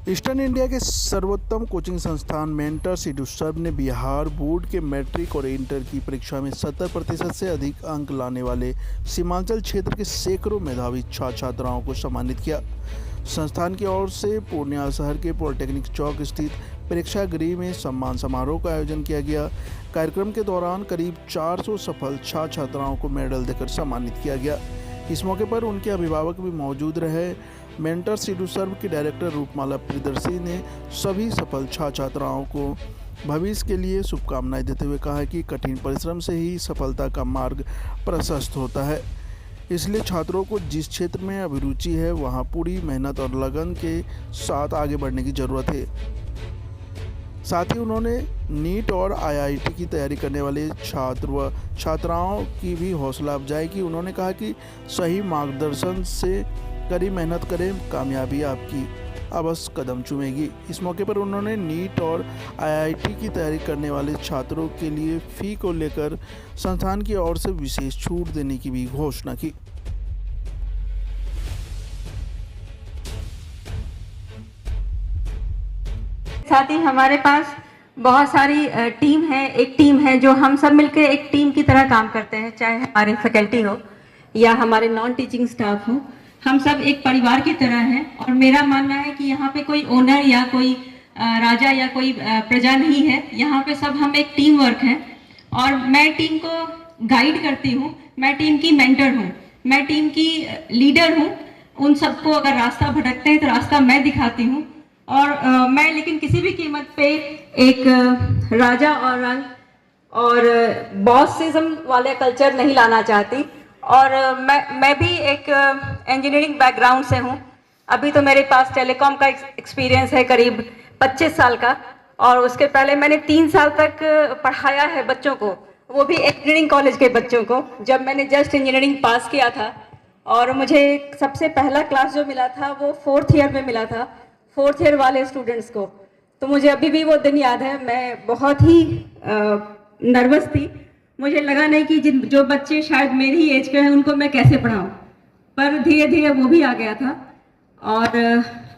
Eastern India के सर्वोत्तम coaching संस्थान मेंटर्स एडुसर्व ने बिहार बोर्ड के मैट्रिक और इंटर की परीक्षा में 70% से अधिक अंक लाने वाले सीमांचल क्षेत्र के सैकड़ों मेधावी छात्र छात्राओं को सम्मानित किया। संस्थान की ओर से पूर्णिया शहर के पॉलिटेक्निक चौक स्थित परीक्षा गृह में सम्मान समारोह का आयोजन किया गया। कार्यक्रम के दौरान करीब 400 सफल छात्र छात्राओं को मेडल देकर सम्मानित किया गया। इस मौके पर उनके अभिभावक भी मौजूद रहे। मेंटर्स एडुसर्व की डायरेक्टर रूपमाला प्रियदर्शी ने सभी सफल छात्र छात्राओं को भविष्य के लिए शुभकामनाएं देते हुए कहा कि कठिन परिश्रम से ही सफलता का मार्ग प्रशस्त होता है, इसलिए छात्रों को जिस क्षेत्र में अभिरुचि है वहां पूरी मेहनत और लगन के साथ आगे बढ़ने की ज़रूरत है। साथ ही उन्होंने नीट और आईआईटी की तैयारी करने वाले छात्र व छात्राओं की भी हौसला अफजाई की। उन्होंने कहा कि सही मार्गदर्शन से कड़ी मेहनत करें, कामयाबी आपकी अवश्य कदम चूमेगी। इस मौके पर उन्होंने नीट और आईआईटी की तैयारी करने वाले छात्रों के लिए फ़ी को लेकर संस्थान की ओर से विशेष छूट देने की भी घोषणा की। साथ ही हमारे पास बहुत सारी टीम है। एक टीम है जो हम सब मिलकर एक टीम की तरह काम करते हैं, चाहे हमारे फैकल्टी हो या हमारे नॉन टीचिंग स्टाफ हो। हम सब एक परिवार की तरह हैं और मेरा मानना है कि यहाँ पे कोई ओनर या कोई राजा या कोई प्रजा नहीं है। यहाँ पे सब हम एक टीम वर्क हैं और मैं टीम को गाइड करती हूँ, मैं टीम की मेंटर हूँ, मैं टीम की लीडर हूँ। उन सबको अगर रास्ता भटकते हैं तो रास्ता मैं दिखाती हूँ और मैं लेकिन किसी भी कीमत पे एक राजा और रंग और बॉसिज्म वाले कल्चर नहीं लाना चाहती। और मैं भी एक इंजीनियरिंग बैकग्राउंड से हूँ। अभी तो मेरे पास टेलीकॉम का एक्सपीरियंस है करीब 25 साल का, और उसके पहले मैंने 3 साल तक पढ़ाया है बच्चों को, वो भी इंजीनियरिंग कॉलेज के बच्चों को। जब मैंने जस्ट इंजीनियरिंग पास किया था और मुझे सबसे पहला क्लास जो मिला था वो 4th ईयर में मिला था, 4th ईयर वाले स्टूडेंट्स को। तो मुझे अभी भी वो दिन याद है। मैं बहुत ही नर्वस थी। मुझे लगा नहीं कि जो बच्चे शायद मेरी ही एज के हैं उनको मैं कैसे पढ़ाऊं, पर धीरे धीरे वो भी आ गया था। और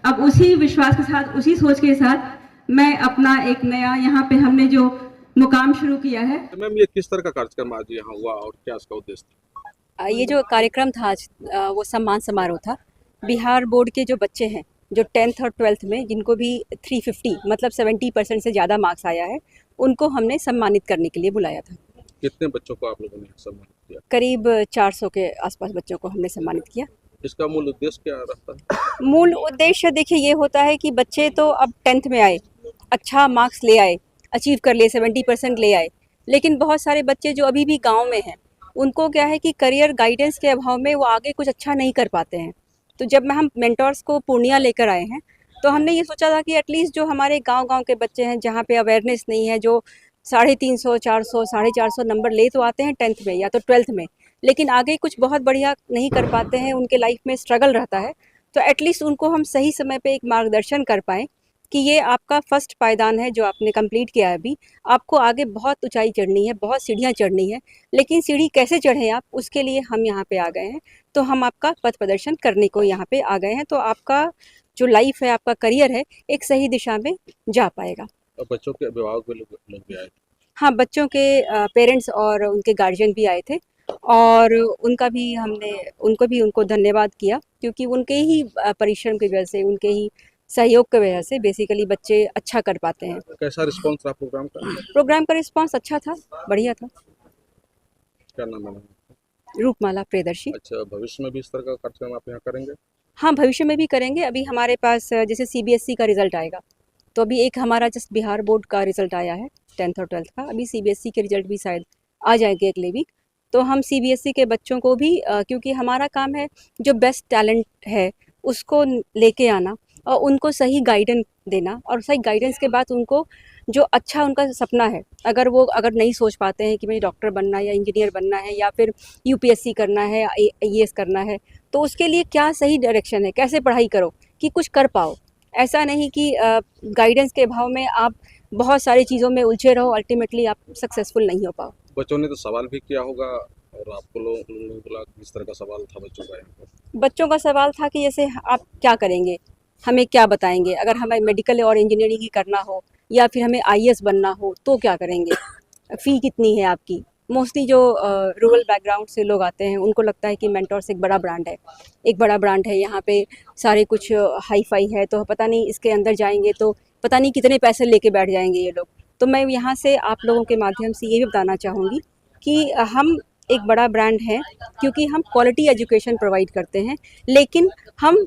अब उसी विश्वास के साथ, उसी सोच के साथ मैं अपना एक नया यहाँ पे हमने जो मुकाम शुरू किया है। मैम, ये किस तरह का कार्यक्रम आज यहाँ हुआ और क्या इसका उद्देश्य था? ये जो कार्यक्रम था आज वो सम्मान समारोह था। बिहार बोर्ड के जो बच्चे हैं जो 10th और 12th में जिनको भी 350 मतलब 70% से ज़्यादा मार्क्स आया है, उनको हमने सम्मानित करने के लिए बुलाया था। कितने बच्चों को आप लोगों ने सम्मानित किया? करीब 400 के आसपास बच्चों को हमने सम्मानित किया। इसका मूल उद्देश्य क्या रहता है? मूल उद्देश्य देखिए ये होता है कि बच्चे तो अब 10th में आए, अच्छा मार्क्स ले आए, अचीव कर लिए, 70% ले आए, लेकिन बहुत सारे बच्चे जो अभी भी गांव में हैं उनको क्या है कि करियर गाइडेंस के अभाव में वो आगे कुछ अच्छा नहीं कर पाते हैं। तो जब हम मेंटर्स को पूर्णिया लेकर आए हैं तो हमने ये सोचा था कि एटलीस्ट जो हमारे गांव के बच्चे हैं जहाँ पे अवेयरनेस नहीं है, जो 350, 400, 450 नंबर ले तो आते हैं 10th में या तो 12th में, लेकिन आगे कुछ बहुत बढ़िया नहीं कर पाते हैं, उनके लाइफ में स्ट्रगल रहता है, तो एटलीस्ट उनको हम सही समय पे एक मार्गदर्शन कर पाएँ कि ये आपका फर्स्ट पायदान है जो आपने कंप्लीट किया है। अभी आपको आगे बहुत ऊंचाई चढ़नी है, बहुत सीढ़ियाँ चढ़नी है, लेकिन सीढ़ी कैसे चढ़ें आप, उसके लिए हम यहाँ पे आ गए हैं। तो हम आपका पथ प्रदर्शन करने को यहाँ पे आ गए हैं, तो आपका जो लाइफ है, आपका करियर है, एक सही दिशा में जा पाएगा। और बच्चों के अभिभावक भी लोग भी आए थे? हाँ, बच्चों के पेरेंट्स और उनके गार्जियन भी आए थे और उनको धन्यवाद किया, क्योंकि उनके ही परिश्रम की वजह से, उनके ही सहयोग की वजह से बेसिकली बच्चे अच्छा कर पाते हैं। कैसा रिस्पांस रहा प्रोग्राम का? प्रोग्राम का रिस्पांस अच्छा था, बढ़िया था। क्या नाम है? रूपमाला प्रियदर्शी। अच्छा, भविष्य में भी इस तरह का कार्यक्रम आप यहाँ करेंगे? हाँ, भविष्य में भी करेंगे। अभी हमारे पास जैसे सीबीएसई का रिजल्ट आएगा, तो अभी एक हमारा जस्ट बिहार बोर्ड का रिजल्ट आया है 10th और 12th का, अभी सीबीएसई के रिजल्ट भी शायद आ जाएंगे अगले वीक। तो हम सीबीएसई के बच्चों को भी क्योंकि हमारा काम है जो बेस्ट टैलेंट है उसको लेके आना और उनको सही गाइडेंस देना, और सही गाइडेंस के बाद उनको जो अच्छा उनका सपना है, अगर नहीं सोच पाते हैं कि मुझे डॉक्टर बनना है या इंजीनियर बनना है या फिर यूपीएससी करना है, आईएएस करना है, तो उसके लिए क्या सही डायरेक्शन है, कैसे पढ़ाई करो कि कुछ कर पाओ। ऐसा नहीं कि गाइडेंस के अभाव में आप बहुत सारी चीज़ों में उलझे रहो, अल्टीमेटली आप सक्सेसफुल नहीं हो पाओ। बच्चों ने तो सवाल भी किया होगा और आपको लोगों ने बोला किस तरह का सवाल था बच्चों का यहाँ पर? बच्चों का सवाल था कि जैसे आप क्या करेंगे, हमें क्या बताएंगे। अगर हमें मेडिकल और इंजीनियरिंग ही करना हो या फिर हमें आईएएस बनना हो तो क्या करेंगे, फ़ी कितनी है आपकी। मोस्टली जो रूरल बैकग्राउंड से लोग आते हैं उनको लगता है कि मेंटोर्स एक बड़ा ब्रांड है, एक बड़ा ब्रांड है, यहाँ पे सारे कुछ हाई फाई है, तो पता नहीं इसके अंदर जाएंगे तो पता नहीं कितने पैसे लेके बैठ जाएंगे ये लोग। तो मैं यहाँ से आप लोगों के माध्यम से ये भी बताना चाहूँगी कि हम एक बड़ा ब्रांड है क्योंकि हम क्वालिटी एजुकेशन प्रोवाइड करते हैं, लेकिन हम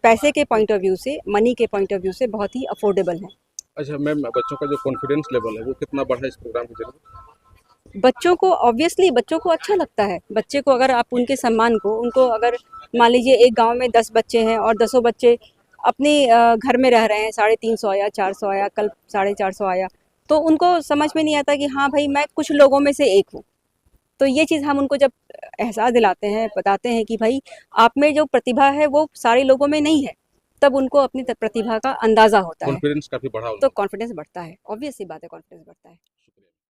पैसे के पॉइंट ऑफ व्यू से, मनी के पॉइंट ऑफ व्यू से बहुत ही अफोर्डेबल हैं। अच्छा मैम, बच्चों का जो कॉन्फिडेंस लेवल है वो कितना बढ़ा इस प्रोग्राम के जरिए? बच्चों को ऑब्वियसली बच्चों को अच्छा लगता है। बच्चे को अगर आप उनके सम्मान को, उनको अगर मान लीजिए एक गांव में 10 बच्चे हैं और 10 बच्चे अपने घर में रह रहे हैं, 350 आया, 400 आया, कल 450 आया, तो उनको समझ में नहीं आता कि हाँ भाई मैं कुछ लोगों में से एक हूँ। तो ये चीज़ हम उनको जब एहसास दिलाते हैं, बताते हैं कि भाई आप में जो प्रतिभा है वो सारे लोगों में नहीं है, तब उनको अपनी प्रतिभा का अंदाज़ा होता है, कॉन्फिडेंस काफी बढ़ा तो उनका। कॉन्फिडेंस बढ़ता है। ऑब्वियस सी बात है, कॉन्फिडेंस बढ़ता है।